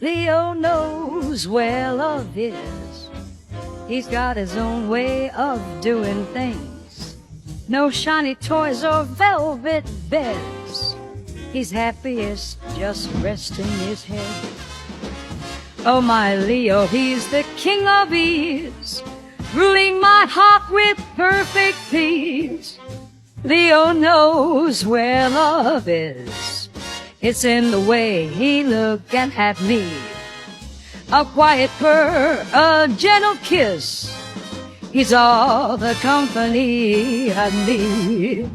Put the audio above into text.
Leo knows where love is. He's got his own way of doing things. No shiny toys or velvet beds. He's happiest just resting his head. Oh, my Leo, he's the king of ease, ruling my heart with perfect peace. Leo knows where love is. It's in the way he lookin' at me. A quiet purr, a gentle kiss. He's all the company I need.